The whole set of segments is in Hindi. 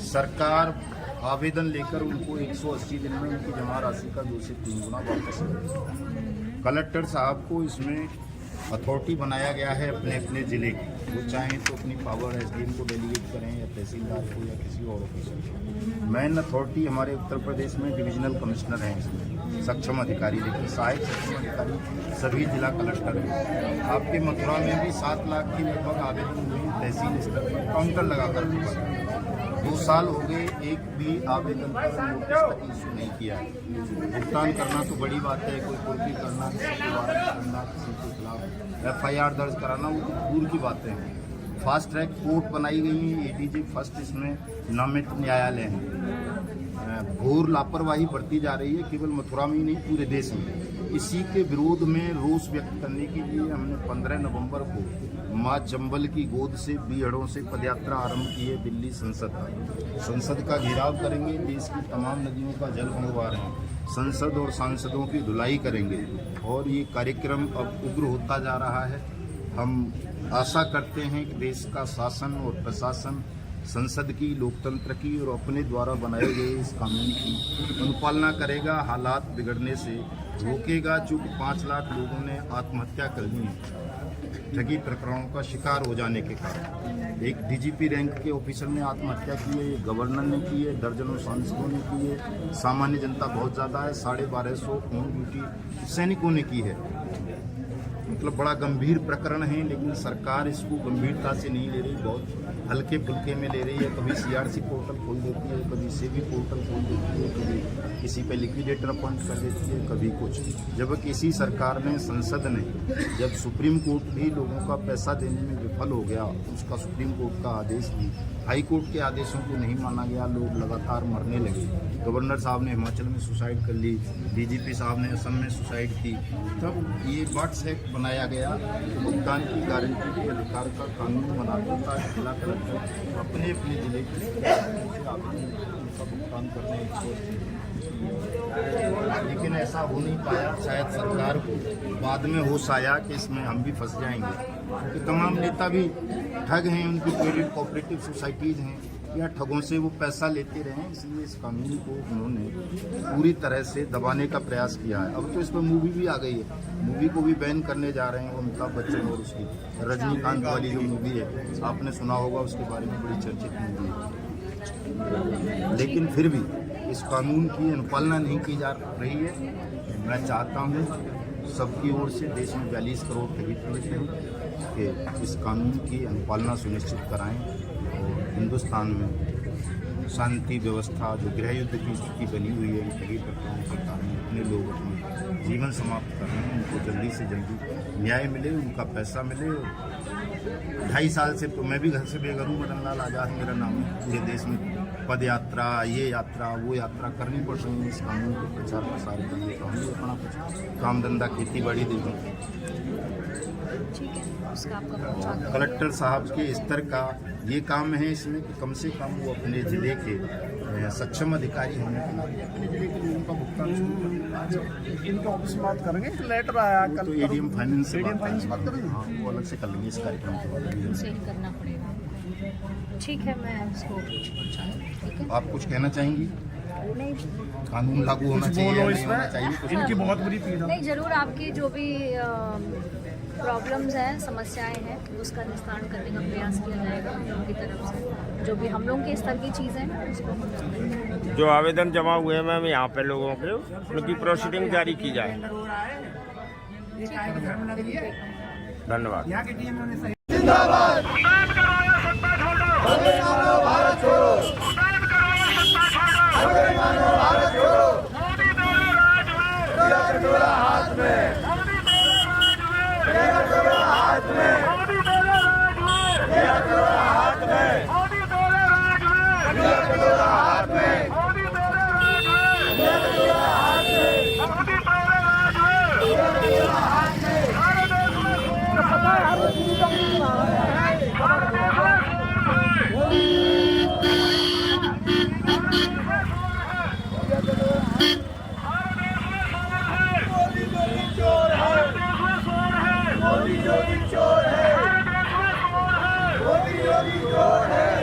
सरकार आवेदन लेकर उनको 180 दिन में उनकी जमा राशि का 2 से 3 गुना वापस करें। कलेक्टर साहब को इसमें अथॉरिटी बनाया गया है अपने अपने ज़िले की। वो चाहें तो अपनी पावर एसडीएम को डेलीगेट करें या तहसीलदार को या किसी और ऑफिसर को। मेन अथॉरिटी हमारे उत्तर प्रदेश में डिविजनल कमिश्नर हैं, इसमें सक्षम अधिकारी, लेकिन सहायक सक्षम अधिकारी सभी जिला कलेक्टर हैं। आपके मथुरा में भी 7 लाख की लगभग आवेदन हुई, तहसील स्तर पर काउंटर लगाकर 2 साल हो गए, एक भी आवेदन पर नोटिस तक इशू नहीं किया है। भुगतान करना तो बड़ी बात है, कोई कुर्की करना, किसी को वारंट करना, किसी के खिलाफ एफआईआर दर्ज कराना, वो तो दूर की बातें हैं। फास्ट ट्रैक कोर्ट बनाई गई है, एडीजे फर्स्ट इसमें नामित न्यायालय है। घोर लापरवाही बरती जा रही है, केवल मथुरा में ही नहीं पूरे देश में। इसी के विरोध में रोष व्यक्त करने के लिए हमने 15 नवंबर को माँ चंबल की गोद से बीहड़ों से पदयात्रा आरंभ की है दिल्ली संसद का घेराव करेंगे, देश की तमाम नदियों का जल मंगवा रहे हैं, संसद और सांसदों की धुलाई करेंगे और ये कार्यक्रम अब उग्र होता जा रहा है। हम आशा करते हैं कि देश का शासन और प्रशासन संसद की, लोकतंत्र की और अपने द्वारा बनाए गए इस कानून की अनुपालना करेगा, हालात बिगड़ने से रोकेगा। चूँकि 5 लाख लोगों ने आत्महत्या कर ली है ठगी प्रकरणों का शिकार हो जाने के कारण। एक डीजीपी रैंक के ऑफिसर ने आत्महत्या की है, गवर्नर ने की है, दर्जनों सांसदों ने की है, सामान्य जनता बहुत ज़्यादा है, 1250 ऑन ड्यूटी सैनिकों ने की है। मतलब बड़ा गंभीर प्रकरण है, लेकिन सरकार इसको गंभीरता से नहीं ले रही, बहुत हल्के फुल्के में ले रही है। कभी सीआरसी पोर्टल खोल देती है, कभी सेबी पोर्टल खोल देती है, कभी किसी पे लिक्विडेटर अपॉइंट कर देती है, कभी कुछ। जब किसी सरकार ने, संसद ने, जब सुप्रीम कोर्ट भी लोगों का पैसा देने में विफल हो गया, उसका सुप्रीम कोर्ट का आदेश भी, हाई कोर्ट के आदेशों को नहीं माना गया, लोग लगातार मरने लगे। गवर्नर साहब ने हिमाचल में सुसाइड कर ली, डीजीपी साहब ने असम में सुसाइड की, तब ये बट्स एक्ट बनाया गया, भुगतान की गारंटी के अधिकार का कानून बनाकर ताकि जिला कलेक्टर अपने अपने जिले के उनका भुगतान करने की। लेकिन ऐसा हो नहीं पाया। शायद सरकार को बाद में होश आया कि इसमें हम भी फंस जाएंगे, क्योंकि तमाम नेता भी ठग हैं, उनकी क्रेडिट कोऑपरेटिव सोसाइटीज़ हैं या ठगों से वो पैसा लेते रहे, इसलिए इस कानून को उन्होंने पूरी तरह से दबाने का प्रयास किया है। अब तो इस पर मूवी भी आ गई है, मूवी को भी बैन करने जा रहे हैं। अमिताभ बच्चन और उसकी रजनीकांत वाली जो मूवी है, आपने सुना होगा, उसके बारे में बड़ी चर्चित मूवी है। लेकिन फिर भी इस कानून की अनुपालना नहीं की जा रही है। मैं चाहता हूँ सबकी ओर से, देश में 42 करोड़ ठगी पीड़ित हैं, कि इस कानून की अनुपालना सुनिश्चित कराएं और हिंदुस्तान में शांति व्यवस्था, जो गृह युद्ध की स्थिति बनी हुई है, ठगी प्रकरणों के कारण अपने लोग अपने जीवन समाप्त कर रहे हैं, उनको जल्दी से जल्दी न्याय मिले, उनका पैसा मिले। 2.5 साल से तो मैं भी घर से बेघर हूँ, मदन लाल आज़ाद मेरा नाम है। पूरे देश में पद यात्रा, ये यात्रा, वो यात्रा करनी पड़ रही है इस कानून के प्रचार प्रसार के लिए। तो हम भी अपना कुछ काम धंधा, खेती बाड़ी देखो। कलेक्टर साहब के स्तर का ये काम है इसमें कि कम से कम वो अपने ज़िले के सक्षम अधिकारी होने के नाते अपने ज़िले के लोगों का भुगतान शुरू करें। इनके ऑफिस में बात करेंगे, लेटर आया कल, तो एडीएम फाइनेंस से बात करेंगे। हाँ, वो अलग से कर लेंगे इस कार्यक्रम के बाद। सही करना पड़ेगा। ठीक है, मैं इसको ठीक है। आप कुछ कहना चाहेंगी? नहीं, कानून लागू होना चाहिए, नहीं होना चाहिए? इनकी बहुत बुरी पीड़ा। नहीं, जरूर आपकी जो भी प्रॉब्लम्स हैं, समस्याएं हैं, उसका निस्तारण करने का प्रयास किया जाएगा हम लोगों की तरफ से। जो भी हम लोगों के स्तर की चीज़ें हैं उसको, जो आवेदन जमा हुए हैं मैम यहाँ पे लोगों के, उनकी प्रोसीडिंग जारी की जाए। धन्यवाद। चोर है।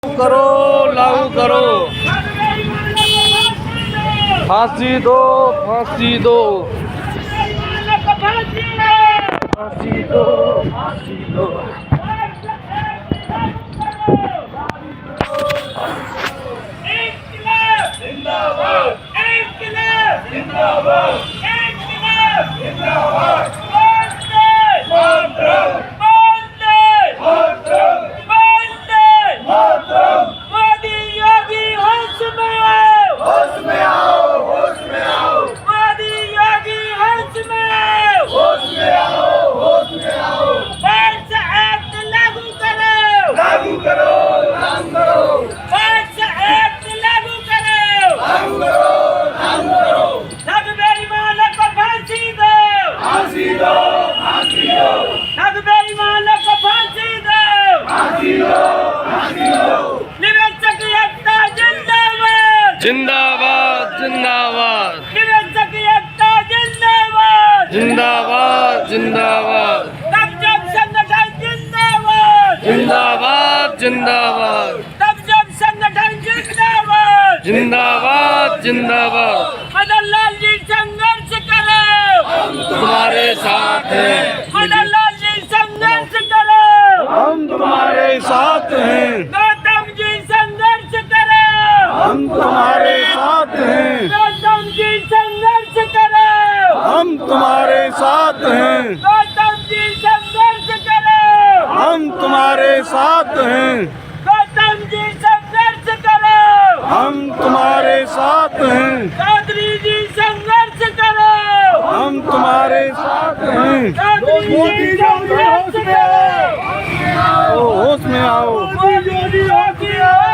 करो, लागू करो, फांसी दो, फांसी दो, फांसी दो, फांसी दो। जिंदाबाद, जिंदाबाद, जिंदाबाद, जिंदाबाद, संगठन जिंदाबाद, जिंदाबाद, जिंदाबाद, संगठन जिंदाबाद, जिंदाबाद, जिंदाबाद। मदन लाल जी संघर्ष करो, हम तुम्हारे साथ हैं, मदन लाल जी संघर्ष करो, हम तुम्हारे साथ हैं, गौतम जी संघर्ष करो, हम तुम्हारे साथ हैं, गौतम जी संघर्ष करो, हम तुम्हारे साथ हैं, गौतम जी संघर्ष करो, हम तुम्हारे साथ हैं, गौतम जी संघर्ष करो, हम तुम्हारे साथ हैं, चौधरी जी संघर्ष करो, हम तुम्हारे साथ हैं। चौधरी जी संघर्ष करो, होश में आओ, मोदी योगी होश में आओ,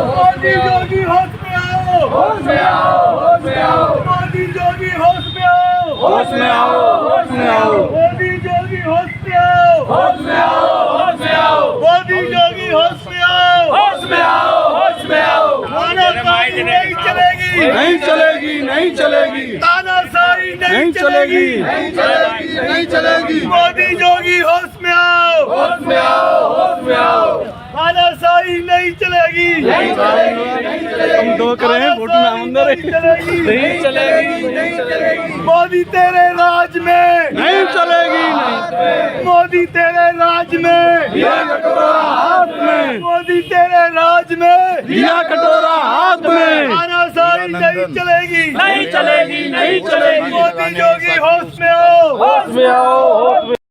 मोदी योगी होश में आओ, होश में आओ, होश में आओ, मोदी योगी होश में आओ, होश में आओ, होश में आओ, मोदी योगी होश में आओ, होश में आओ, होश में आओ, मोदी योगी होश में आओ, होश में आओ, होश में आओ। तानाशाही नहीं चलेगी, नहीं चलेगी, नहीं चलेगी, तानाशाही नहीं चलेगी, नहीं चलेगी, नहीं चलेगी। मोदी योगी होश में आओ, होश में आओ, होश में आओ, तानाशाही नहीं चलेगी, नहीं चलेगी, नहीं चलेगी। हम दो करे हैं वोट में अंदर नहीं चलेगी, नहीं चलेगी, नहीं चलेगी, मोदी तेरे राज में, नहीं चलेगी, नहीं। मोदी तेरे राज में, दिया कटोरा हाथ में, मोदी तेरे राज में, दिया कटोरा हाथ में, तानाशाही नहीं चलेगी, नहीं चलेगी, नहीं चलेगी। मोदी योगी होश में आओ, होश में आओ, होश में